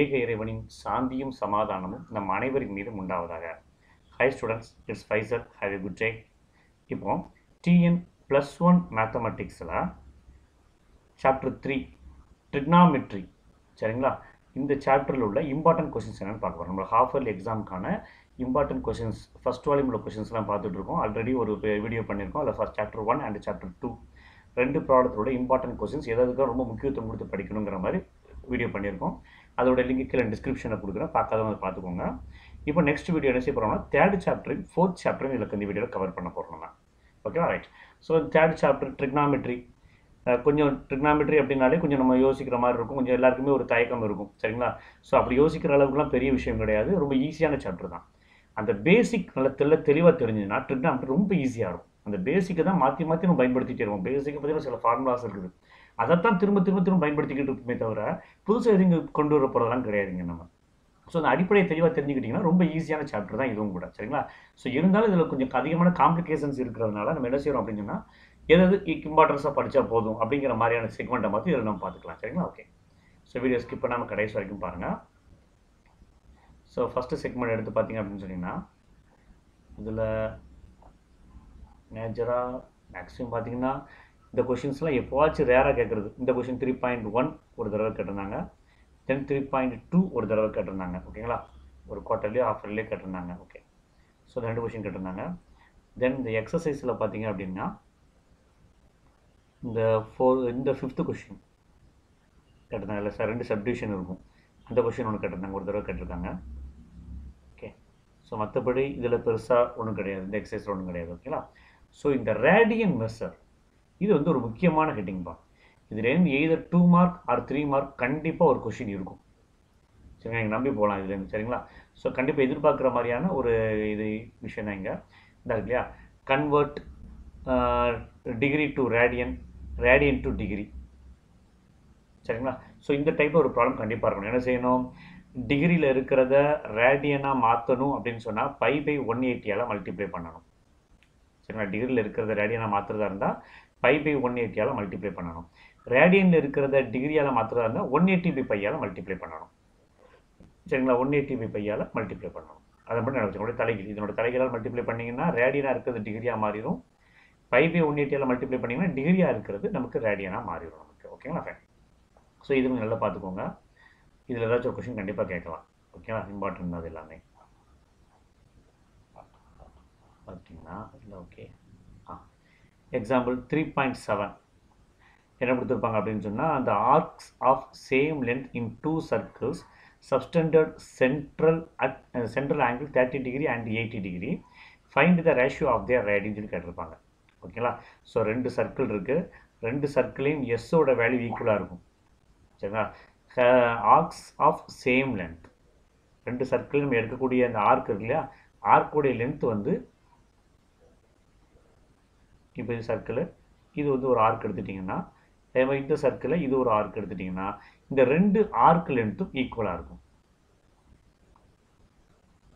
ஏக இறைவனின் சாந்தியும் சமாதானமும் நம் அனைவரின் மீதும் உண்டாவதாக. High students, it's Faisal. Have a good day. இப்போ TN+1 மேத்தமெட்டிக்ஸில் சாப்டர் 3 ட்ரிக்னாமெட்ரி, சரிங்களா? இந்த சாப்டரில் உள்ள இம்பார்ட்டன்ட் கொஷின்ஸ் என்னென்னு பார்க்க போகிறோம். நம்ம ஹாஃப் இயர்லி எக்ஸாமுக்கான இம்பார்ட்டன்ட் கொஷின்ஸ் ஃபஸ்ட் வால்யூம் உள்ள கொஷின்ஸ்லாம் பார்த்துட்டு இருக்கோம். ஆல்ரெடி ஒரு வீடியோ பண்ணியிருக்கோம். அதில் ஃபஸ்ட் சாப்டர் 1 அண்ட் சாப்டர் 2 ரெண்டு ப்ராடக்டோட இம்பார்ட்டன்ட் கொஷின்ஸ் எதுக்காக ரொம்ப முக்கியத்துவம் கொடுத்து படிக்கணுங்கிற மாதிரி வீடியோ பண்ணியிருக்கோம். அதோட லிங்க் கீழே டிஸ்கிரிப்ஷனில் கொடுக்குறேன், பார்க்காதவங்க பார்த்துக்கோங்க. இப்போ நெக்ஸ்ட் வீடியோ என்ன செய்ய போகிறோம்னா தேர்ட் சாப்டர் ஃபோர்த் சாப்டர் இதில் இந்த வீடியோவில் கவர் பண்ண போகிறோம். ஓகேவா? Right. So third chapter trigonometry. கொஞ்சம் ட்ரிக்னாமெட்ரி அப்படின்னாலே கொஞ்சம் நம்ம யோசிக்கிற மாதிரி இருக்கும், கொஞ்சம் எல்லாருக்குமே ஒரு தயக்கம் இருக்கும், சரிங்களா? ஸோ அப்படி யோசிக்கிற அளவுக்குலாம் பெரிய விஷயம் கிடையாது, ரொம்ப ஈஸியான சாப்டர் தான். அந்த பேசிக் நல்ல தெளிவாக தெரிஞ்சுதுன்னா ட்ரிக்னாமெட்ரி ரொம்ப ஈஸியாக இருக்கும். அந்த பேசிக்கை தான் மாற்றி மாற்றி நம்ம பயன்படுத்திகிட்டே இருவோம். பேசிக்கை பார்த்தீங்கன்னா சில ஃபார்முலாஸ் இருக்குது, அதைத்தான் திரும்ப பயன்படுத்திக்கிட்டு இருக்குமே தவிர புதுசாக எதுவும் கொண்டு வர போகிறதெல்லாம் கிடையாதுங்க நம்ம. ஸோ அந்த அடிப்படையை தெளிவாக தெரிஞ்சுக்கிட்டிங்கன்னா ரொம்ப ஈஸியான சாப்டர் தான் இதுவும் கூட, சரிங்களா? ஸோ இருந்தாலும் இதில் கொஞ்சம் அதிகமான காம்ப்ளிகேஷன்ஸ் இருக்கிறதுனால நம்ம என்ன செய்கிறோம் அப்படின்னு சொன்னால் எதாவது இம்பார்ட்டன்ஸாக படித்தா போதும் அப்படிங்கிற மாதிரியான செக்மெண்ட்டை மாற்றி இதில் நம்ம பார்த்துக்கலாம், சரிங்களா? ஓகே. ஸோ வீடியோ ஸ்கிப் பண்ணாமல் கடைசி வரைக்கும் பாருங்கள். ஸோ ஃபஸ்ட்டு செக்மெண்ட் எடுத்து பார்த்தீங்க அப்படின்னு சொன்னீங்கன்னா இதில் மேஜராக மேக்ஸிமம் பார்த்தீங்கன்னா இந்த கொஷின்ஸ்லாம் எப்போவாச்சும் ரேராக கேட்குறது. இந்த கொஷின் 3.1 ஒரு தடவை கேட்டிருந்தாங்க, தென் 3.2 ஒரு தடவை கேட்டிருந்தாங்க, ஓகேங்களா? ஒரு குவார்ட்டர்லேயோ ஹாஃப் இயர்லேயோ கேட்டிருந்தாங்க. ஓகே. ஸோ இந்த 2 கொஷின் கேட்டிருந்தாங்க. தென் இந்த எக்ஸசைஸில் பார்த்தீங்க அப்படின்னா இந்த ஃபிஃப்த்து கொஷின் கேட்டிருந்தாங்க இல்லை சார், 2 சப்டிவிஷன் இருக்கும், அந்த கொஷின் ஒன்று கேட்டிருந்தாங்க, ஒரு தடவை கேட்டிருக்காங்க. ஓகே. ஸோ மற்றபடி இதில் பெருசாக ஒன்றும் கிடையாது, இந்த எக்ஸசைஸில் ஒன்றும் கிடையாது, ஓகேங்களா? ஸோ இந்த ரேடியன் மெஷர் இது வந்து ஒரு முக்கியமான ஹெட்டிங் பா. இதுலேருந்து எய்தர் 2 மார்க் ஆர் 3 மார்க் கண்டிப்பாக ஒரு கொஷின் இருக்கும், சரிங்களா? நீங்கள் நம்பி போகலாம் இதுலேருந்து, சரிங்களா? ஸோ கண்டிப்பாக எதிர்பார்க்குற மாதிரியான ஒரு விஷயம் தான் இங்கே இந்த இருக்கு இல்லையா? Convert degree to radian, radian to degree, சரிங்களா? ஸோ இந்த டைப்பில் ஒரு ப்ராப்ளம் கண்டிப்பாக இருக்கணும். என்ன செய்யணும்? டிகிரியில் இருக்கிறத ரேடியனாக மாற்றணும் அப்படின்னு சொன்னால் π/180 மல்டிப்ளை பண்ணணும், சரிங்களா? டிகிரியில் இருக்கிறத ரேடியனாக மாற்றுறதா இருந்தால் π/180 மல்டிப்ளை பண்ணணும். ரேடியனில் இருக்கிறத டிகிரியால் மாற்றுறதா இருந்தால் 180/π மல்டிப்ளை பண்ணணும், சரிங்களா? 180/π மல்டிப்ளை பண்ணணும். அதை மட்டும் நினைச்சு தலைகீழ், இதனோட தலைகீழால் மல்டிப்ளை பண்ணிங்கன்னா ரேடியனாக இருக்கிறது டிகிரியாக மாறிடும், π/180 மல்டிப்ளை பண்ணிங்கன்னா டிகிரியாக இருக்கிறது நமக்கு ரேடியனாக மாறிடும் நமக்கு, ஓகேங்களா? ஃபைன். ஸோ இது நல்லா பார்த்துக்கோங்க, இதில் ஏதாச்சும் ஒரு கொஷின் கண்டிப்பாக கேட்கலாம், ஓகேவா? இம்பார்ட்டன்ட் அது எல்லாமே பார்த்தீங்கன்னா இல்லை. ஓகே. எக்ஸாம்பிள் 3.7 என்ன கொடுத்துருப்பாங்க அப்படின்னு சொன்னால், அந்த arcs of same length in 2 circles subtended central angle 30 degree and 80 degree, find the ratio of their radian சொல்லி கேட்டிருப்பாங்க, ஓகேங்களா? ஸோ 2 சர்க்கிள் இருக்குது, 2 சர்க்கிளையும் எஸ்ஸோட வேல்யூ ஈக்குவலாக இருக்கும், சரிங்களா? Arcs of same length, 2 circle நம்ம எடுக்கக்கூடிய அந்த ஆர்க் இருக்கு இல்லையா, ஆர்க்குடைய லென்த் வந்து இப்போ இது சர்க்கிள், இது வந்து ஒரு ஆர்க் எடுத்துட்டிங்கன்னா, இந்த சர்க்கிளில் இது ஒரு ஆர்க் எடுத்துட்டிங்கன்னா இந்த 2 ஆர்க் லென்த்தும் ஈக்குவலாக இருக்கும்,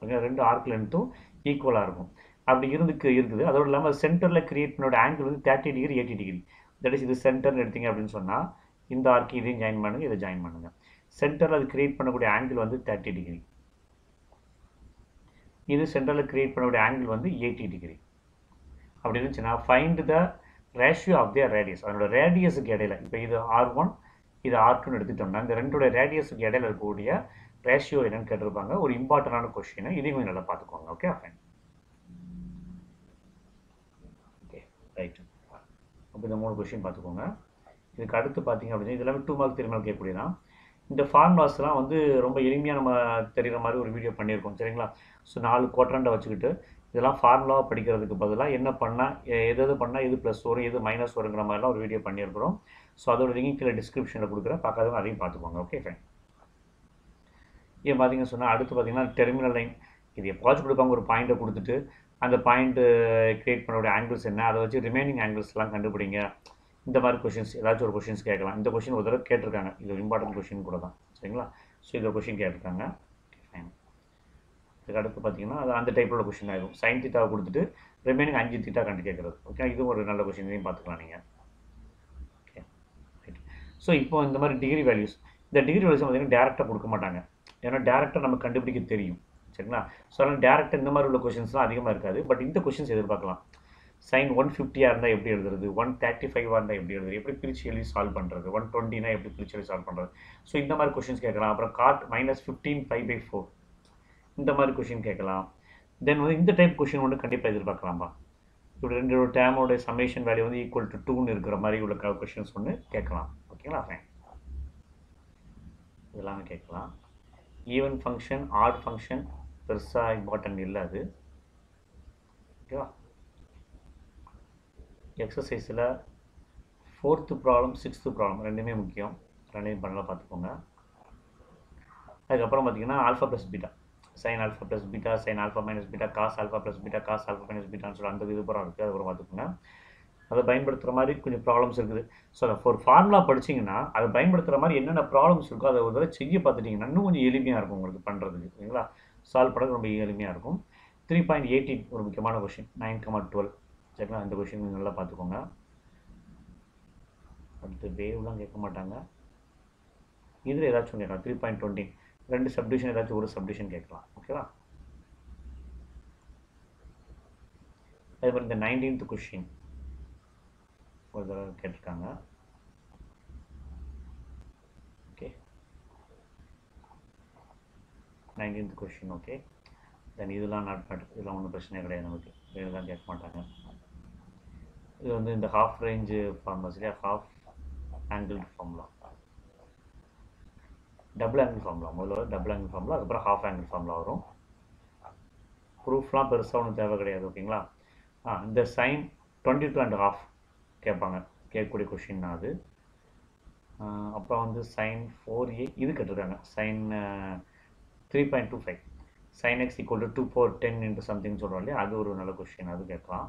ஓகே? 2 ஆர்க் லென்த்தும் ஈக்குவலாக இருக்கும். அப்படி இருக்குது. அதோடு இல்லாமல் சென்டரில் கிரியேட் பண்ணோட ஆங்கிள் வந்து 30 டிகிரி 80 டிகிரி. தட் இஸ் இது சென்டர்னு எடுத்தீங்க அப்படின்னு சொன்னால் இந்த ஆர்க்கு இதையும் ஜாயின் பண்ணுங்கள், இதை ஜாயின் பண்ணுங்கள். சென்டரில் அது கிரியேட் பண்ணக்கூடிய ஆங்கிள் வந்து 30 டிகிரி, இது சென்டரில் கிரியேட் பண்ணக்கூடிய ஆங்கிள் வந்து 80 டிகிரி. அப்படி இருந்துச்சுன்னா find the ratio of their radius, அதனோட ரேடியஸுக்கு இடையில, இப்போ இது R1 இது R2ன்னு எடுத்துட்டோம்னா இந்த ரெண்டோட ரேடியஸுக்கு இடையில இருக்கக்கூடிய ரேஷியோ என்னன்னு கேட்டிருப்பாங்க. ஒரு இம்பார்ட்டண்டான கொஸ்டின், இதையும் கொஞ்சம் நல்லா பார்த்துக்கோங்க, ஓகே? ஃபைன். Okay, right. அப்போ இந்த 3 கொஸ்டின் பார்த்துக்கோங்க. இதுக்கு அடுத்து பார்த்தீங்க அப்படின்னா இது எல்லாமே 2 மார்க் 3 மார்க் கேட்கக்கூடியதான். இந்த ஃபார்முலாஸ்லாம் வந்து ரொம்ப எளிமையாக நம்ம தெரிகிற மாதிரி ஒரு வீடியோ பண்ணியிருக்கோம், சரிங்களா? ஸோ 4 குவாட்ரண்ட்டை வச்சுக்கிட்டு இதெல்லாம் ஃபார்முலாவாக படிக்கிறதுக்கு பதிலாக என்ன பண்ணால் எது பண்ணால் எது ப்ளஸ் வரும் எது மைனஸ் வருங்கிற மாதிரிலாம் ஒரு வீடியோ பண்ணியிருக்கிறோம். ஸோ அதோட லிங்க் கீழே டிஸ்கிரிப்ஷனில் கொடுக்குறேன், பார்க்காதவங்க அதையும் பார்த்துக்கோங்க, ஓகே? ஃபைன். ஏன் பார்த்தீங்கன்னு சொன்னால் அடுத்து பார்த்தீங்கன்னா டெர்மினல் லைன், இது எப்போவாச்சும் கொடுப்பாங்க, ஒரு பாயிண்ட்டை கொடுத்துட்டு அந்த பாயிண்ட்டு கிரியேட் பண்ணக்கூடிய ஆங்கிள்ஸ் என்ன, அதை வச்சு ரிமைனிங் ஆங்கிள்ஸ்லாம் கண்டுபிடிங்க, இந்த மாதிரி கொஷின்ஸ் ஏதாச்சும் ஒரு கொஷின்ஸ் கேட்கலாம். இந்த கொஷின் ஒரு தடவை கேட்டிருக்காங்க, இது ஒரு இம்பார்ட்டன்ட் கொஷின் கூட தான், சரிங்களா? ஸோ இந்த கொஷின் கேட்டிருக்காங்க. ஃபைன். இதுக்கு அடுத்து பார்த்தீங்கன்னா அது அந்த டைப்பில் உள்ள கொஷின் ஆகிடும். சைன் தீட்டாவை கொடுத்துட்டு ரிமைனிங் 5 தீட்டா கண்டு கேட்குறது, ஓகே? இதுவும் ஒரு நல்ல கொஷின், இதையும் பார்த்துக்கலாம் நீங்கள், ஓகே? ரைட். ஸோ இப்போ இந்த மாதிரி டிகிரி வேல்யூஸ், இந்த டிகிரி வேல்யூஸ் பார்த்தீங்கன்னா டேரெக்டாக கொடுக்க மாட்டாங்க, ஏன்னா டேரெக்டாக நம்ம கண்டுபிடிக்க தெரியும். சரிங்களா? ஸோ அதனால் டேரெக்டாக இந்த மாதிரி உள்ள கொஷின்ஸ்லாம் அதிகமாக இருக்காது. பட் இந்த கொஷின்ஸ் எதிர்பார்க்கலாம். சைன் 150 இருந்தால் எப்படி எழுதுறது, 135 இருந்தால் எப்படி எழுதுறது, எப்படி பிரித்து எழுதி சால்வ் பண்ணுறது, 120 எப்படி பிரித்து எழுதி சால்வ் பண்ணுறது. ஸோ இந்த மாதிரி கொஷின்ஸ் கேட்கலாம். அப்புறம் காட் -15 5/4 இந்த மாதிரி கொஷின் கேட்கலாம். தென் வந்து இந்த டைப் கொஷின் ஒன்று கண்டிப்பாக எதிர்பார்க்கலாம்பா. இப்படி ரெண்டு டேமோட சமேஷன் வேல்யூ வந்து ஈக்குவல் டு 2ன்னு இருக்கிற மாதிரி உள்ள கொஷின்ஸ் ஒன்று கேட்கலாம். ஓகேங்களா? ஃபைன், இதெல்லாமே கேட்கலாம். ஈவன் ஃபங்க்ஷன் ஆட் ஃபங்க்ஷன் பெருசாக இம்பார்ட்டன்ட் இல்லை அது. ஓகேவா? எக்ஸசைஸில் 4th ப்ராப்ளம் 6th ப்ராப்ளம் ரெண்டுமே முக்கியம், ரெண்டையும் பண்ணலாம் பார்த்துக்கோங்க. அதுக்கப்புறம் பார்த்தீங்கன்னா alpha plus beta, sine alpha plus beta, sine alpha minus beta, cos alpha plus beta, cos alpha minus பீட்டான்னு சொல்லி அந்த இது புறம் இருக்குது. அதுக்கப்புறம் பார்த்துக்கோங்க. அதை பயன்படுத்துகிற மாதிரி கொஞ்சம் ப்ராப்ளம்ஸ் இருக்குது. ஸோ அதை ஒரு ஃபார்முலா படிச்சிங்கன்னா அதை பயன்படுத்துகிற மாதிரி என்னென்ன ப்ராப்ளம்ஸ் இருக்கோ அதை ஒரு தடவை செய்ய பார்த்துட்டிங்கன்னா இன்னும் கொஞ்சம் எளிமையாக இருக்கும் உங்களுக்கு பண்ணுறதுக்கு. சரிங்களா? சால்வ் பண்ணுறது ரொம்ப எளிமையாக இருக்கும். 3.18 ஒரு முக்கியமான கொஷின், 9,12. சரிங்களா? இந்த கொஷின் நல்லா பார்த்துக்கோங்க. அடுத்து வேவ்லாம் கேட்க மாட்டாங்க. இதில் ஏதாச்சும் கேட்கலாம். 3.20 2 சப்டிவிஷன் ஏதாச்சும் ஒரு சப்டிவிஷன் கேட்கலாம். ஓகேவா? அதே மாதிரி இந்த 19th கொஷின் ஒரு தடவை கேட்டிருக்காங்க. Okay, 19th question. ஓகே, தென் இதெல்லாம் நாட் மேட்டர், இதெல்லாம் ஒன்றும் பிரச்சனை கிடையாது நமக்கு, இதெல்லாம் கேட்க மாட்டாங்க. இது வந்து இந்த ஹாஃப் ரேஞ்சு ஃபார்முலா, சரியா? Half angle formula, double angle formula, முதல்ல டபுள் ஆங்கிள் ஃபார்முலா, அதுக்கப்புறம் ஹாஃப் ஆங்கிள் ஃபார்முலா வரும். ப்ரூஃப்லாம் பெருசாக ஒன்றும் தேவை கிடையாது. ஓகேங்களா? இந்த சைன் 22.5 கேட்பாங்க, கேட்கக்கூடிய கொஷின் தான் அது. அப்புறம் வந்து சைன் 4a இது கேட்டிருக்காங்க. Sine 3.25 sin x = 2 power 10 into something சொல்கிறோம் இல்லையா, அது ஒரு நல்ல கொஷின், அது கேட்கலாம்.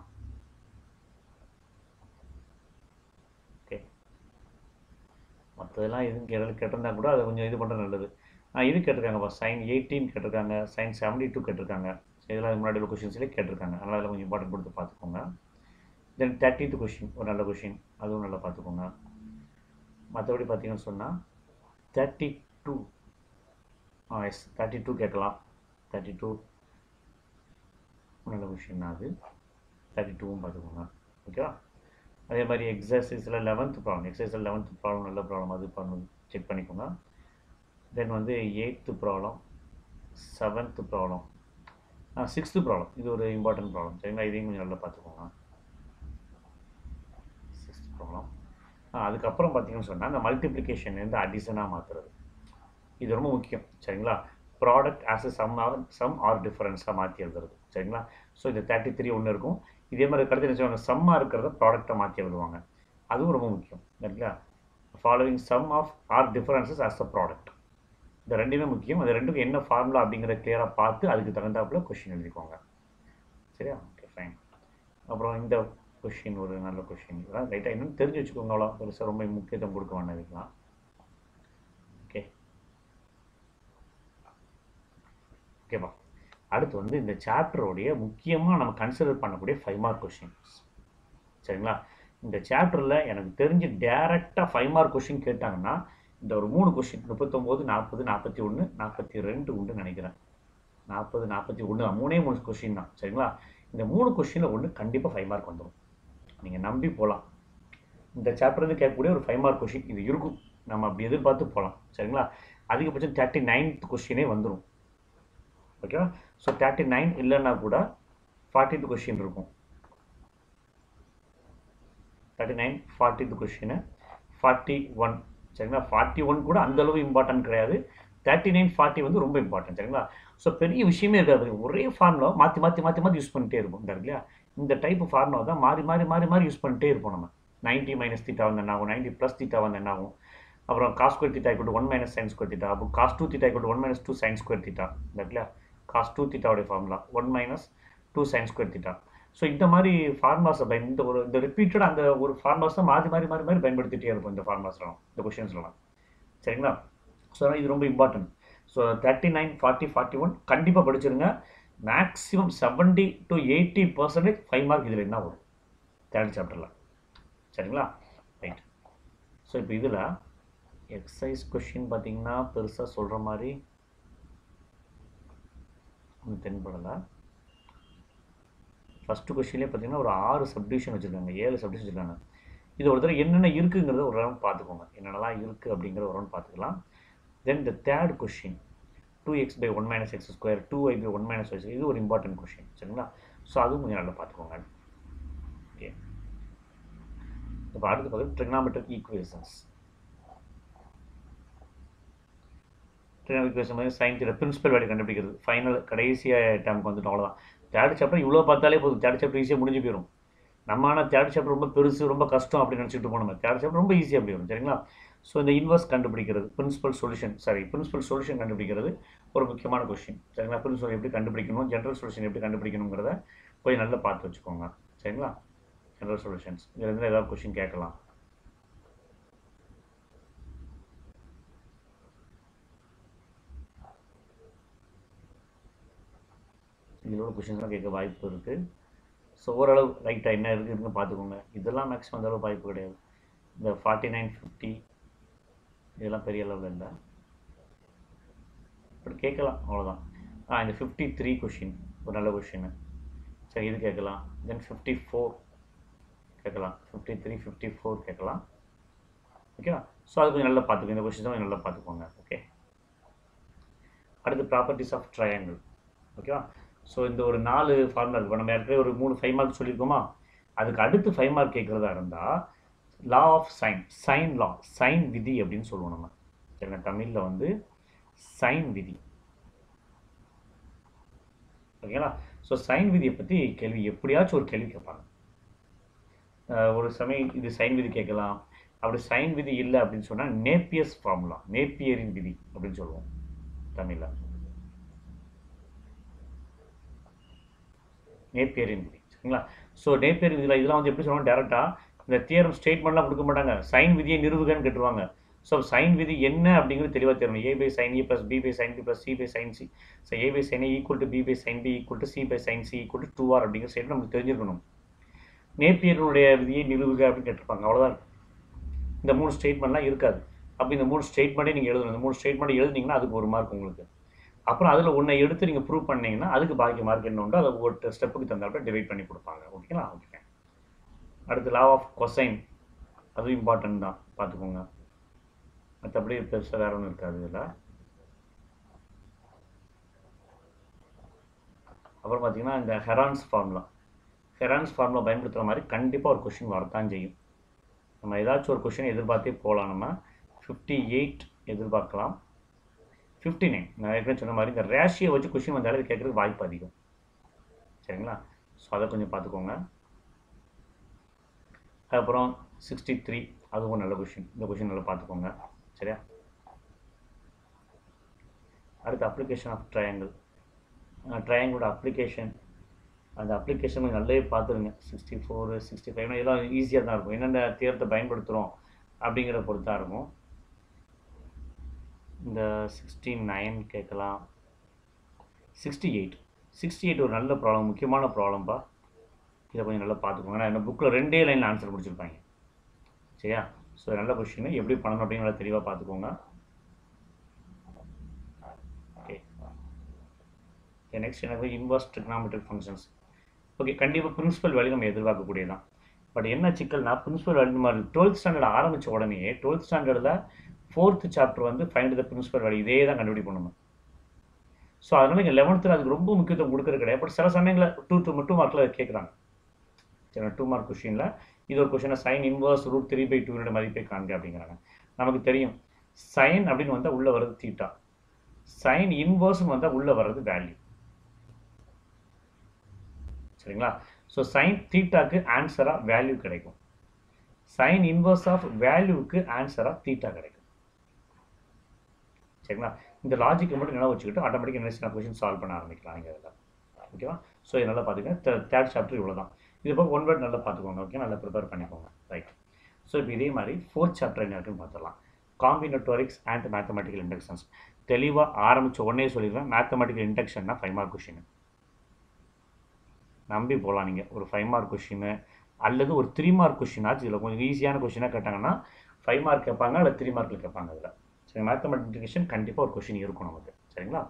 ஓகே, மற்றதெல்லாம் எதுவும் கேட்டிருந்தா கூட அதை கொஞ்சம் இது பண்ணுறது நல்லது. இது கேட்டிருக்காங்கப்பா, சைன் 18 கேட்டிருக்காங்க, சைன் 72 கேட்டிருக்காங்க. இதெல்லாம் முன்னாடி உள்ள கொஷின்ஸ்லேயே கேட்டிருக்காங்க, அதனால் அதில் கொஞ்சம் இம்பார்ட்டன்ட் கொடுத்து பார்த்துக்கோங்க. தென் 30th கொஷின் ஒரு நல்ல கொஷின், அதுவும் நல்லா பார்த்துக்கோங்க. மற்றபடி பார்த்தீங்கன்னு சொன்னால் 32 எஸ் 32 கேட்கலாம். 32 நல்ல கொஷின் தான் அது, 32வும் பார்த்துக்கோங்க. ஓகேவா? அதே மாதிரி எக்ஸசைஸில் 11th ப்ராப்ளம், எக்ஸசைஸில் 11th ப்ராப்ளம் நல்ல ப்ராப்ளம், அது செக் பண்ணிக்கோங்க. தென் வந்து 8th problem, 7th problem, 6th problem, இது ஒரு இம்பார்ட்டன்ட் ப்ராப்ளம். சரிங்களா? இதையும் கொஞ்சம் நல்லா பார்த்துக்கோங்க. 6th problem. அதுக்கப்புறம் பார்த்தீங்கன்னு சொன்னால் அந்த மல்டிப்ளிகேஷன் வந்து அடிஷனாக மாற்றுறது, இது ரொம்ப முக்கியம். சரிங்களா? Product as a sum or டிஃபரன்ஸாக மாற்றி எழுதுறது. சரிங்களா? ஸோ இந்த 33 ஒன்று இருக்கும். இதே மாதிரி கருத்து என்ன செய்வாங்க, சம்மாக இருக்கிறத ப்ராடக்டை மாற்றி எழுதுவாங்க, அதுவும் ரொம்ப முக்கியம். சரிங்களா? Following sum of or differences as a product, இந்த ரெண்டுமே முக்கியம். அது ரெண்டுக்கும் என்ன ஃபார்முலா அப்படிங்கிறத கிளியராக பார்த்து அதுக்கு தகுந்தாப்புல கொஷின் எழுதிக்கோங்க. சரியா? Okay, fine. அப்புறம் இந்த கொஷின் ஒரு நல்ல கொஷின், இதெல்லாம் ரைட்டாக என்னன்னு தெரிஞ்சு வச்சுக்கோங்க, அவ்வளோ பெருசாக ரொம்ப முக்கியத்துவம் கொடுக்க வேண்டாம் இதுக்கெலாம். ஓகே, ஓகேப்பா. அடுத்து வந்து இந்த சாப்டருடைய முக்கியமாக நம்ம கன்சிடர் பண்ணக்கூடிய 5 மார்க் கொஷின்ஸ். சரிங்களா? இந்த சாப்டரில் எனக்கு தெரிஞ்சு டேரெக்டாக 5 மார்க் கொஷின் கேட்டாங்கன்னா இந்த ஒரு 3 கொஷின் 39 40 41 42 உண்டு நினைக்கிறேன். 40 41 தான், 3 கொஷின் தான். சரிங்களா? இந்த 3 கொஷினில் ஒன்று கண்டிப்பாக 5 மார்க் வந்துடும், நீங்கள் நம்பி போகலாம். இந்த சாப்டர்லேருந்து கேட்கக்கூடிய ஒரு 5 மார்க் கொஷின் இது இருக்கும், நம்ம அப்படி எதிர்பார்த்து போகலாம். சரிங்களா? அதிகபட்சம் 39th கொஷினே வந்துடும். ஓகேவா? ஸோ 39 இல்லைன்னா கூட 40th கொஷின் இருக்கும். 39 40th கொஷின் 41. சரிங்களா? 41 கூட அந்தளவு இம்பார்ட்டன்ட் கிடையாது. 39 40 வந்து ரொம்ப இம்பார்ட்டன்ட். சரிங்களா? ஸோ பெரிய விஷயமே இருக்காது, ஒரே ஃபார்முலா மாற்றி மாற்றி மாற்றி மாற்றி யூஸ் பண்ணிட்டே இருப்போம். இந்த இல்லையா, இந்த டைப் ஃபார்முலா தான் மாறி மாறி மாறி மாறி யூஸ் பண்ணிட்டே இருப்போம். நம்ம 90 - θ வந்து என்ன ஆகும், 90 + θ வந்து என்ன ஆகும், அப்புறம் cos square θ = 1 - sin square θ, அப்போ cos 2 θ = 1 - 2 sin square θ. இந்த இல்லையா, cos 2 θ உடைய ஃபார்முலா 1 - 2 sin square θ. ஸோ இந்த மாதிரி ஃபார்முலாஸை இந்த ரிப்பீட்டடாக அந்த ஒரு ஃபார்முலாஸை மாறி மாறி மாறி மாறி பயன்படுத்திகிட்டே இருப்போம் இந்த ஃபார்முலாஸ்லாம், இந்த கொஷின்ஸ்லாம். சரிங்களா? ஸோ இது ரொம்ப இம்பார்ட்டன்ட். ஸோ 39 40 41 கண்டிப்பாக படிச்சிருங்க. மேக்ஸிமம் 70 to 80% 5 மார்க் இதில் என்ன வரும், 3rd சாப்டரில். சரிங்களா? ரைட். ஸோ இப்போ இதில் எக்ஸசைஸ் கொஷின் பார்த்தீங்கன்னா பெருசாக சொல்கிற மாதிரி ஒன்றும் தென்படலை. ஃபஸ்ட்டு கொஷின்லேயே பார்த்தீங்கன்னா ஒரு 6 சப்டிவிஷன் வச்சுருக்காங்க, 7 சப்டிவிஷன் வச்சுருக்காங்க. இது ஒரு தடவை என்னென்ன இருக்குங்கிறத ஒரு ரவுண்ட் பார்த்துக்கோங்க, என்னென்னலாம் இருக்குது அப்படிங்கிற ஒரு ரவுண்ட் பார்த்துக்கலாம். Then the third question 2x by 1 minus x square 2y by 1 minus y, இது ஒரு இம்பார்ட்டன்ட் கொஷின் சரிங்களா. ஸோ அதுவும் கொஞ்சம் நல்லா பார்த்துக்கோங்க. ஓகே, இப்போ அடுத்து பார்த்து ட்ரிக்னாமெட்ரிக் ஈக்குவேஷன்ஸ். ட்ரிக்னாமெட்ரிக் ஈக்குவேஷன் மாதிரி சைன் தீட்டா பிரின்சிபல் வேல்யூ கண்டுபிடிக்கிறது ஃபைனல் கடைசியாக டைமுக்கு வந்துட்டு அவ்வளோதான். தேர்ட் சாப்டர் இவ்வளோ பார்த்தாலே போதும், தேர்ட் சாப்டர் ஈஸியாக முடிஞ்சு போயிடும். நம்ம ஆனால் தேர்ட் சாப்டர் ரொம்ப பெருசு ரொம்ப கஷ்டம் அப்படின்னு நினச்சிட்டு போனோம். தேர்ட் சாப்டர் ரொம்ப ஈஸியாக அப்படி வரும் சரிங்களா. ஸோ இந்த இன்வர்ஸ் கண்டுபிடிக்கிறது பிரின்சிபல் சொல்யூஷன் கண்டுபிடிக்கிறது ஒரு முக்கியமான கொஸ்டின் சரிங்களா. பிரின்சிபல் எப்படி கண்டுபிடிக்கணும், ஜென்ரல் சொல்யூஷன் எப்படி கண்டுபிடிக்கணுங்கிறத போய் நல்லா பார்த்து வச்சுக்கோங்க சரிங்களா. ஜென்ரல் சொல்யூஷன்ஸ் இதுலேருந்து ஏதாவது கொஸ்டின் கேட்கலாம். இதோட கொஸ்டின்ஸ்லாம் கேட்க வாய்ப்பு இருக்குது. ஸோ ஓரளவு ரைட்டாக என்ன இருக்குதுன்னு பார்த்துக்கோங்க. இதெல்லாம் மேக்ஸிமம் அந்தளவு வாய்ப்பு கிடையாது. இந்த 49, 50 இதெல்லாம் பெரிய அளவில் இல்லை, பட் கேட்கலாம் அவ்வளோதான். இந்த 53 கொஷின் ஒரு நல்ல கொஷின் சரி, இது கேட்கலாம். தென் 54 கேட்கலாம், 53, 54 கேட்கலாம். ஓகேவா. ஸோ அது கொஞ்சம் நல்லா பார்த்துக்கோங்க, இந்த கொஷின்ஸும் கொஞ்சம் நல்லா பார்த்துக்கோங்க. ஓகே, அடுத்து ப்ராப்பர்ட்டிஸ் ஆஃப் ட்ரையாங்கிள். ஓகேவா. ஸோ இந்த ஒரு 4 ஃபார்முலா இருக்கும். நம்ம ஏற்கனவே ஒரு 3 5 மார்க் சொல்லியிருக்கோமா, அதுக்கு அடுத்து 5 மார்க் கேட்குறதா இருந்தால் law of sine, sine law, sine விதி அப்படின்னு சொல்லுவோம் நம்ம சரிங்களா. தமிழில் வந்து சைன் விதி. ஓகேங்களா. ஸோ சைன் விதியை பற்றி கேள்வி எப்படியாச்சும் ஒரு கேள்வி கேட்பாங்க. ஒரு சமயம் இது சைன் விதி கேட்கலாம். அப்படி சைன் விதி இல்லை அப்படின்னு சொன்னால் நேப்பியர்ஸ் ஃபார்முலா, நேப்பியரின் விதி அப்படின்னு சொல்லுவோம் தமிழில். நேப்பியரின் விதி சரிங்களா. ஸோ நேப்பியரின் விதியில் இதெல்லாம் வந்து எப்படி சொல்லுவாங்க, டேரெக்டாக இந்த தியரம் ஸ்டேட்மெண்ட்லாம் கொடுக்க மாட்டாங்க, சைன் விதியை நிறுவுகன்னு கேட்டுருவாங்க. ஸோ சைன் விதி என்ன அப்படிங்கிறது தெளிவாக தெரியணும். a by sin a plus b by sin b plus c by sin c. So a by sin a equal to b by sin b equal to c by sin c equal to 2r அப்படிங்கிற statement நமக்கு தெரிஞ்சிருக்கணும். நேப்பியருடைய விதியை நிறுவுக அப்படின்னு கேட்டிருப்பாங்க, அவ்வளோதான். இந்த 3 ஸ்டேட்மெண்ட்லாம் இருக்காது. அப்போ இந்த 3 ஸ்டேட்மெண்ட்டே நீங்கள் எழுதணும். இந்த 3 ஸ்டேட்மெண்ட் எழுதினீங்கன்னா அதுக்கு 1 மார்க் உங்களுக்கு. அப்புறம் அதில் ஒன்றை எடுத்து நீங்கள் ப்ரூவ் பண்ணீங்கன்னா அதுக்கு பாக்கி மார்க் என்ன உண்டோ அதை ஒரு ஸ்டெப்புக்கு தந்தாப்புல டிவைட் பண்ணி கொடுப்பாங்க. ஓகேங்களா. ஓகே, அடுத்து லா ஆஃப் கொசைன், அதுவும் இம்பார்ட்டன்ட் தான், பார்த்துக்கோங்க. மற்றபடி பெருசாக வேறு ஒன்றும் இருக்காது இதில். அப்புறம் பார்த்தீங்கன்னா இந்த ஹெரான்ஸ் ஃபார்முலா பயன்படுத்துகிற மாதிரி கண்டிப்பாக ஒரு கொஷின் வரத்தான் செய்யும். நம்ம ஏதாச்சும் ஒரு கொஷின் எதிர்பார்த்தே போகலாம். நம்ம 58 எதிர்பார்க்கலாம், 59 நான் ஏற்கனவே சொன்ன மாதிரி இந்த ரேஷியோ வச்சு கொஷின் வந்தாலே இது கேட்குறதுக்கு வாய்ப்பு அதிகம் சரிங்களா. ஸோ அதை கொஞ்சம் பார்த்துக்கோங்க. அதுக்கப்புறம் 63 அதுவும் நல்ல கொஷின், இந்த கொஷின் நல்லா பார்த்துக்கோங்க சரியா. அடுத்து அப்ளிகேஷன் ஆஃப் ட்ரையாங்கிள், ட்ரையாங்கிளோட அப்ளிகேஷன், அந்த அப்ளிகேஷன் நல்லாவே பார்த்துருங்க. 64, 65 இதெல்லாம் ஈஸியாக தான் இருக்கும். என்னென்ன தியரத்தை பயன்படுத்துகிறோம் அப்படிங்கிற பொறுத்து தான் இருக்கும். இந்த 69 கேட்கலாம். 68 ஒரு நல்ல ப்ராப்ளம், முக்கியமான ப்ராப்ளம்பா, இதை கொஞ்சம் நல்லா பார்த்துக்கோங்க. நான் இந்த புக்கில் 2 லைனில் ஆன்சர் முடிச்சிருப்பாங்க சரியா. ஸோ நல்ல கொஷின், எப்படி பண்ணணும் அப்படின்னு நல்லா தெளிவாக பார்த்துக்கோங்க. ஓகே, நெக்ஸ்ட் எனக்கு இன்வர்ஸ் ட்ரிக்னாமெட்ரிக் ஃபங்க்ஷன்ஸ். ஓகே, கண்டிப்பாக பிரின்சிபல் வேல்யூ நம்ம எதிர்பார்க்கக்கூடியதான். பட் என்ன சிக்கல்னா பிரின்சிபல் வேல்யூ மாதிரி 12th ஸ்டாண்டர்ட் ஆரம்பித்த உடனே 12th ஸ்டாண்டர்டில் 4th சாப்டர் வந்து ஃபைண்ட் த பிரின்சிபல் வேல்யூ, இதே தான் கண்டுபிடிக்கணும். ஸோ அதனால் இங்கே 11th அதுக்கு ரொம்ப முக்கியத்துவம் கொடுக்குறது கிடையாது. பட் சில சமயங்களில் 2 மார்க்கில் கேட்குறாங்க சரி. 2 மார்க் கொஷினில் இது ஒரு கொஷினை சைன் இன்வர்ஸ் √3/2 மதிப்பை காண்க அப்படிங்கிறாங்க. நமக்கு தெரியும் சைன் அப்படின்னு வந்தால் உள்ளே வர்றது தீட்டா, சைன் இன்வர்ஸ்னு வந்தால் உள்ளே வர்றது வேல்யூ சரிங்களா. ஸோ சைன் தீட்டாக்கு ஆன்சராக வேல்யூ கிடைக்கும், சைன் இன்வர்ஸ் ஆஃப் வேல்யூவுக்கு ஆன்சராக தீட்டா கிடைக்கும் சரிங்களா. இந்த லாஜிக்கை மட்டும் நினைவு வச்சுக்கிட்டு ஆட்டோமேட்டிக்காக என்ன கொஷின் சால்வ் பண்ண ஆரம்பிக்கலாம் இங்கே இதில். ஓகேவா. ஸோ இது நல்லா பார்த்துக்கங்க. தேர்ட் சாப்டர் இவ்வளோ தான். இது போக 1 வேர்ட் நல்லா பார்த்துக்கோங்க. ஓகே, நல்லா ப்ரிப்பேர் பண்ணிக்கோங்க. ரைட். ஸோ இப்போ இதே மாதிரி 4th சாப்டர் என்ன இருக்குன்னு பார்த்துடலாம். காம்பினட்டோரிக்ஸ் அண்ட் மேத்தமெட்டிக்கல் இண்டக்ஷன்ஸ். தெளிவாக ஆரம்பித்த உடனே சொல்லிடுவேன், மேத்தமெட்டிக்கல் இண்டக்ஷன்னா 5 மார்க் கொஷின் நம்பி போகலாம். நீங்கள் ஒரு 5 மார்க் கொஷின் அல்லது ஒரு 3 மார்க் கொஷின் ஆச்சு இதில் கொஞ்சம் ஈஸியான கொஷினாக கேட்டாங்கன்னா 5 மார்க் கேட்பாங்க இல்லை 3 மார்க்கில் கேட்பாங்க அதில். சரி, மேத்தமெட்டிஷன் கண்டிப்பாக ஒரு கொஷின் இருக்கும் நமக்கு. சரிங்களா?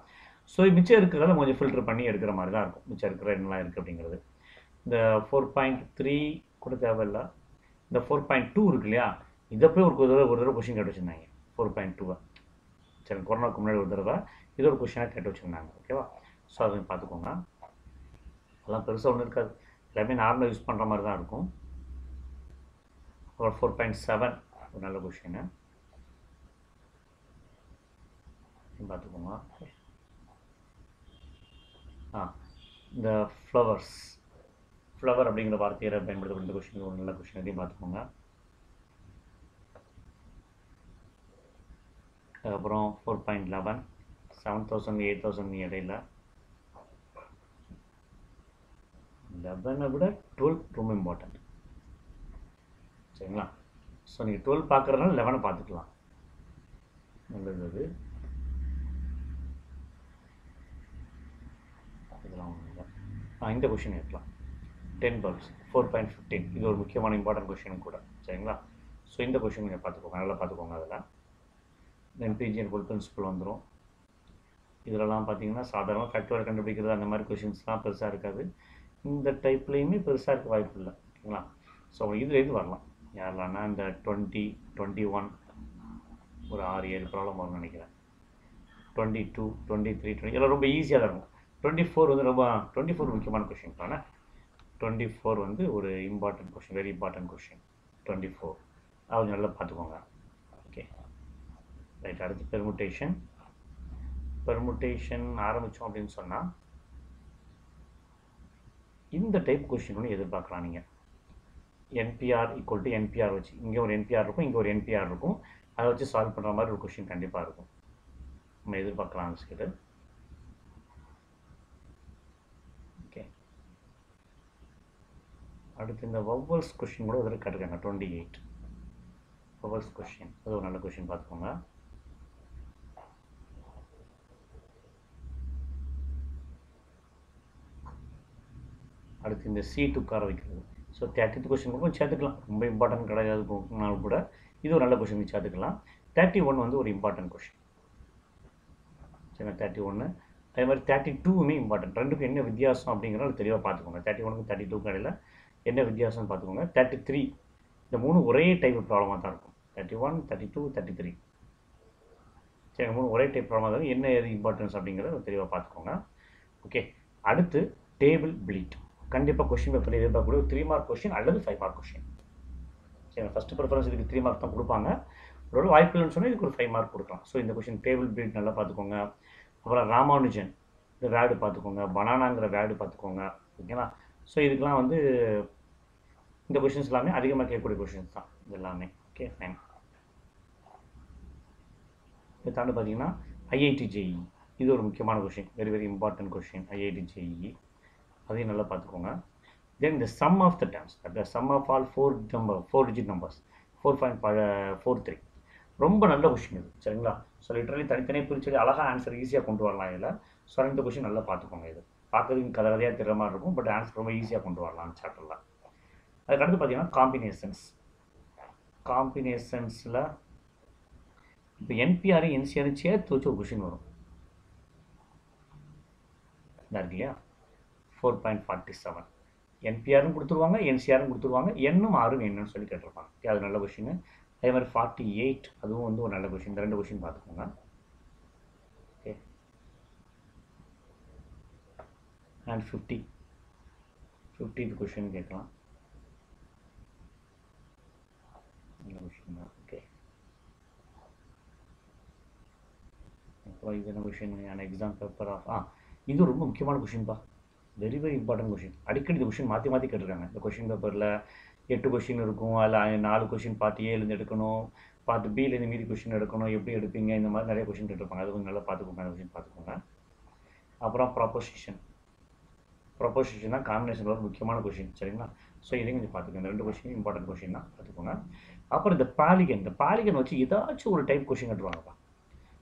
ஸோ மிச்சம் இருக்கிறத கொஞ்சம் ஃபில்டர் பண்ணி எடுக்கிற மாதிரி தான் இருக்கும். மிச்சம் இருக்கிற என்னெல்லாம் இருக்குது அப்படிங்கிறது. இந்த 4.3 கூட தேவையில்லை. இந்த 4.2 இருக்கு இல்லையா, இதை போய் ஒரு தடவை கொஷின் கேட்டு வச்சுருந்தாங்க 4.2. சரி, கொரோனாவுக்கு முன்னாடி ஒரு தடவை இது ஒரு கொஷினாக கேட்டு வச்சுருந்தாங்க. ஓகேவா? ஸோ அதை பார்த்துக்கோங்க. அதெல்லாம் பெருசாக ஒன்றும் இருக்காது, எல்லாமே நார்மலாக யூஸ் பண்ணுற மாதிரி தான் இருக்கும். அப்புறம் 4.7 ஒரு நல்ல கொஷின் பார்த்துக்கோங்க. இந்த ஃப்ளவர் அப்படிங்கிற வார்த்தையை பயன்படுத்தப்பட்ட கொஷின் ஒரு நல்ல கொஷின், அதையும் பார்த்துக்கோங்க. அதுக்கப்புறம் 4.11 7,000 8,000 இடையில 11 விட 12 ரொம்ப இம்பார்ட்டன்ட். சரிங்களா? ஸோ நீங்கள் 12 பார்க்குறதுனால 11 பார்த்துக்கலாம், நல்லது. இதெல்லாம் ஒன்றும் இல்லை. இந்த கொஷின் இருக்கலாம் 10 bulbs 4.15. இது ஒரு முக்கியமான இம்பார்ட்டன்ட் கொஷின் கூட. சரிங்களா? ஸோ இந்த கொஷின் நீங்கள் பார்த்துக்கோங்க, நல்லா பார்த்துக்கோங்க. அதில் தென் பிஜிஎன் ஃபுல் பிரின்சிபல் வந்துடும். இதிலலாம் பார்த்தீங்கன்னா சாதாரணமாக ஃபேக்டர் கண்டுபிடிக்கிறது அந்த மாதிரி கொஷின்ஸ்லாம் பெருசாக இருக்காது. இந்த டைப்லேயுமே பெருசாக இருக்க வாய்ப்பு இல்லை. ஓகேங்களா? ஸோ இதுலேருந்து வரலாம். யாரெல்லாம்னா இந்த 20, 21 ஒரு 6-7 ப்ராப்ளம் வரும்னு நினைக்கிறேன். 22, 23, 20 இதெல்லாம் ரொம்ப ஈஸியாக தான் இருக்கும். 24 வந்து ரொம்ப 24 முக்கியமான கொஷின் தானே. 24 வந்து ஒரு important question, very important question 24. அது நல்லா பார்த்துக்கோங்க. Okay right. அடுத்து பெர்முட்டேஷன் ஆரம்பித்தோம் அப்படின்னு சொன்னால் இந்த டைப் கொஷின் ஒன்று எதிர்பார்க்கலாம் நீங்கள். என்பிஆர் ஈக்குவல் டு என்பிஆர் வச்சு இங்கே ஒரு என்பிஆர் இருக்கும், இங்கே ஒரு என்பிஆர் இருக்கும், அதை வச்சு சால்வ் பண்ணுற மாதிரி ஒரு கொஷின் கண்டிப்பாக இருக்கும், நம்ம எதிர்பார்க்கலாம் ஆன்சர். ஓகே, அடுத்து இந்த வவல்ஸ் கொஷின் கூட இதில் கேட்டிருக்காங்க 28 வவல்ஸ் கொஷின். அது ஒரு நல்ல கொஷின், பார்த்துக்கோங்க. அடுத்து இந்த சீட்டு உட்கார வைக்கிறது. ஸோ 30th கொஷின் கூட சேர்த்துக்கலாம், ரொம்ப இம்பார்ட்டன்ட் கிடையாதுனாலும் கூட இது ஒரு நல்ல கொஷின் சேர்த்துக்கலாம். 31 வந்து ஒரு இம்பார்ட்டன்ட் கொஷின். சரி, 31 அதே மாதிரி 32மே இம்பார்ட்டன்ட். ரெண்டுக்கும் என்ன வித்தியாசம் அப்படிங்கிறத தெளிவாக பார்த்துக்கோங்க. 31க்கும் 32க்கும் இடையில என்ன வித்தியாசம்னு பார்த்துக்கோங்க. 33 இந்த மூணு ஒரே டைப் ப்ராப்ளமாக தான் இருக்கும். 31, 32, 33 சரி, மூணு ஒரே டைப் ப்ராப்ளமாக தான். என்ன எது இம்பார்ட்டன்ஸ் அப்படிங்கிறத தெளிவாக பார்த்துக்கோங்க. ஓகே, அடுத்து டேபிள் பிளீட். கண்டிப்பாக கொஷின் பேப்பரில் எதிர்பார்க்கக்கூடிய ஒரு 3 மார்க் கொஷின் அல்லது 5 மார்க் கொஷின். சரி, ஃபஸ்ட்டு ப்ரிஃபரன்ஸ் இதுக்கு 3 மார்க் தான் கொடுப்பாங்க. ஒரு வாய்ப்பு இல்லைன்னு சொன்னால் இதுக்கு ஒரு 5 மார்க் கொடுக்கலாம். ஸோ இந்த கொஷின் டேபிள் பிளீட் நல்லா பார்த்துக்கோங்க. அப்புறம் ராமானுஜன் இந்த வேர்டு பார்த்துக்கோங்க, பனானாங்கிற வேர்டு பார்த்துக்கோங்க. ஓகேங்களா? ஸோ இதுக்கெலாம் வந்து இந்த கொஷின்ஸ் எல்லாமே அதிகமாக கேட்கக்கூடிய கொஷின்ஸ் தான் இது எல்லாமே. Okay fine. இதை தாண்டி பார்த்தீங்கன்னா ஐஐடி ஜேஇ இது ஒரு முக்கியமான question, very very important question. IIT JEE அதையும் நல்லா பார்த்துக்கோங்க. Then the sum of the terms, the sum of all 4 digit numbers 4.43 ரொம்ப நல்ல கொஷின் இது. சரிங்களா? ஸோ லிட்டரலி தனித்தனியாக பிரிச்சு அழகாக ஆன்சர் ஈஸியாக கொண்டு வரலாம் இதில். ஸோ இந்த கொஷின் நல்லா பார்த்துக்கோங்க. இது பார்க்கறதுக்கு கதையாக தெரிகிற மாதிரி இருக்கும், பட் ஆன்சர் ரொம்ப ஈஸியாக கொண்டு வரலாம் சாப்டரில். அதுக்கடுத்து பார்த்தீங்கன்னா காம்பினேஷன்ஸில் இப்போ என்பிஆர் என்சிஆரும் சேர்த்து வச்சு ஒரு கொஷின் வரும். இதாக இருக்கு இல்லையா, 4.47 என்பிஆரும் கொடுத்துருவாங்க, என்சிஆரும் கொடுத்துருவாங்க, எண்ணும் ஆறும் என்னன்னு சொல்லி கேட்டிருப்பாங்க. அது நல்ல கொஷின். அதே மாதிரி 48 அதுவும் வந்து ஒரு நல்ல கொஷின். இந்த 2 கொஷின் பார்த்துக்கோங்க. ஓகே, அண்ட் 50th கொஷின் கேட்கலாம், நல்ல கொஷின் தான். ஓகே, அப்புறம் இது என்ன கொஷின், எக்ஸாம் பேப்பர் ஆஃப் இது ரொம்ப முக்கியமான கொஷின்ப்பா, வெரி வெரி இம்பார்ட்டன்ட் கொஷின். அடிக்கடி இந்த கொஷின் மாற்றி கேட்டிருக்காங்க. இந்த கொஷின் பேப்பரில் 8 கொஷின் இருக்கும், அதில் 4 கொஷின் பார்ட் ஏலேருந்து எடுக்கணும், பார்ட் பிலேருந்து மீதி கொஷின் எடுக்கணும், எப்படி எடுப்பீங்க, இந்த மாதிரி நிறைய கொஷின் கேட்டிருப்பாங்க. அது கொஞ்சம் நல்லா பார்த்துக்கோங்க, அந்த கொஷின் பார்த்துக்கோங்க. அப்புறம் ப்ரொபோசிஷன் தான் காம்பினேஷன் ஒரு முக்கியமான கொஷின். சரிங்களா? ஸோ இதையும் கொஞ்சம் பார்த்துக்கோங்க. இந்த 2 கொஷின் இம்பார்ட்டன்ட் கொஷின் தான், பார்த்துக்கோங்க. அப்புறம் இந்த பாலிகன் வச்சு ஏதாச்சும் ஒரு டைப் கொஷின் கட்டுவாங்கப்பா.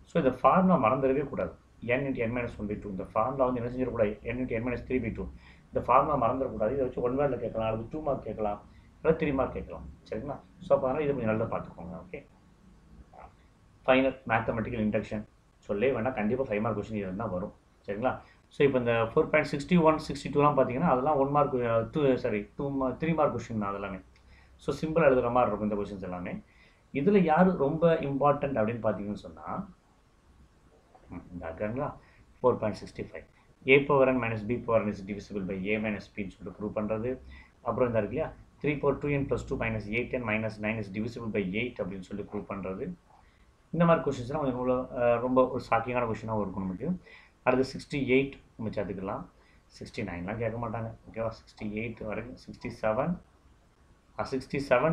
ஸோ இந்த ஃபார்முலா மறந்துடவே கூடாது. n × n-1/2 இந்த ஃபார்முலா வந்து என்ன செஞ்சிடக்கூடாது, n × n-3/2 இந்த ஃபார்முலா மறந்துடக்கூடாது. இதை வச்சு 1 வேர்டில் கேட்கலாம், அல்லது 2 மார்க் கேட்கலாம், அதாவது 3 மார்க் கேட்கலாம். சரிங்களா? ஸோ அப்போ அதனால் இது கொஞ்சம் நல்லா பார்த்துக்கோங்க. ஓகே. ஃபைனல் மேத்தமெட்டிக்கல் இண்டக்ஷன் சொல்லே வேணால் கண்டிப்பாக 5 மார்க் கொஸ்டின் இது தான் வரும். சரிங்களா? ஸோ இப்போ இந்த 4.61 62லாம் பார்த்தீங்கன்னா அதெல்லாம் 1 மார்க் 3 மார்க் கொஸ்டின் தான் அதெல்லாமே. ஸோ சிம்பிளாக எழுதுகிற மாதிரி இருக்கும் இந்த கொஸ்டின்ஸ் எல்லாமே. இதில் யார் ரொம்ப இம்பார்ட்டன்ட் அப்படின்னு பார்த்தீங்கன்னு சொன்னால் இந்த இருக்காங்களா 4.65 a power n minus b power n is divisible by a minus b சொல்லிட்டு ப்ரூவ் பண்ணுறது. அப்புறம் இந்த இருக்கு இல்லையா 3 power 2n plus 2 minus 8n minus 9 is divisible by 8 அப்படின்னு சொல்லி ப்ரூவ் பண்ணுறது. இந்த மாதிரி கொஸ்டின்ஸ்லாம் கொஞ்சம் ரொம்ப ஒரு ஷாக்கிங்கான கொஸ்டினாகவும் இருக்கும் நமக்கு. அடுத்து 68 நம்ம சேர்த்துக்கலாம். 69லாம் கேட்க மாட்டாங்க. ஓகேவா? 68 வரைக்கும் 67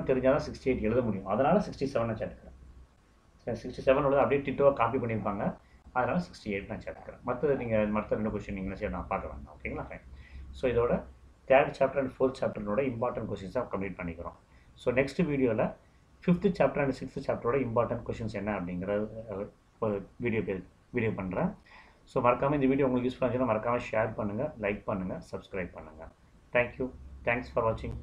தெரிஞ்சால் தான் 68 எழுத முடியும். அதனால் 67 சேர்த்துக்கிறேன். 67 உள்ளது அப்படியே டிட்டோவாக காப்பி பண்ணியிருப்பாங்க. அதனால் 68 நான் சேர்த்துக்கிறேன். மற்ற 2 கொஸ்டின் நீங்கள் சரி நான் பார்க்க வேண்டாம். ஓகேங்களா? ஃபைன். ஸோ இதோட 3rd சாப்டர் அண்ட் 4th சாப்டரோட இம்பார்ட்டன்ட் கொஸ்டின்ஸாக கம்ப்ளீட் பண்ணிக்கிறோம். ஸோ நெக்ஸ்ட் வீடியோவில் 5th சாப்டர் அண்ட் 6th சாப்டரோட இம்பார்ட்டன்ட் கொஸ்டின்ஸ் என்ன அப்படிங்கிற ஒரு வீடியோ பண்ணுறேன். ஸோ மறக்காமல் இந்த வீடியோ உங்களுக்கு யூஸ்ஃபுல்லாக இருந்துச்சுன்னா மறக்காமல் ஷேர் பண்ணுங்கள், லைக் பண்ணுங்கள், சப்ஸ்கிரைப் பண்ணுங்கள். தேங்க்யூ. தேங்க்ஸ் ஃபார் வாட்சிங்.